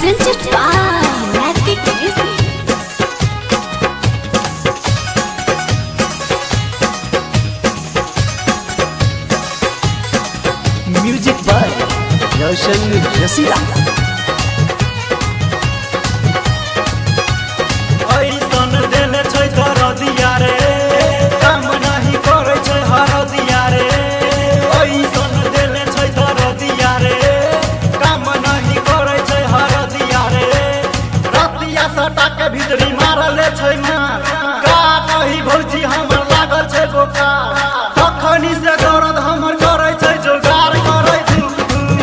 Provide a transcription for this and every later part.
presented by Matic Music. Music by Roshan Rasida. ऐसन देले छै दरदिया रे, काम नहीं करे छै हरदिया रे। ऐसन देले छै दरदिया रे, काम नहीं करे छै हरदिया रे। रतिया सटा के भीतरी मारले छै मार, का कही भौजी हमर लागल छै बोकार। तखनी से दर्द हमर करे छै जोगार करे धुक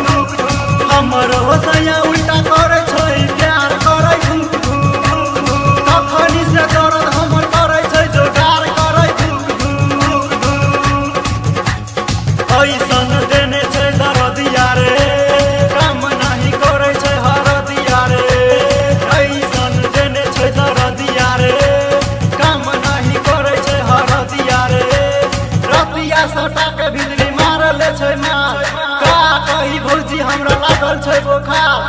धुक। हमर होसैया उल्टा करे छै प्यार करे धुक धुक। तखनी से दर्द हमर करे छै जोगार करे धुक धुक। ऐसन देने छै दरदिया रे, काम नहीं करे छै हरदिया रे। ऐसन देने छै दरदिया रे, काम नहीं करे छै हरदिया रे। रतिया सटा के बिजली मारले छै मार, का कही भौजी हमरा लागल छै बोखार।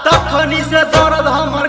तखनी से दर्द हमर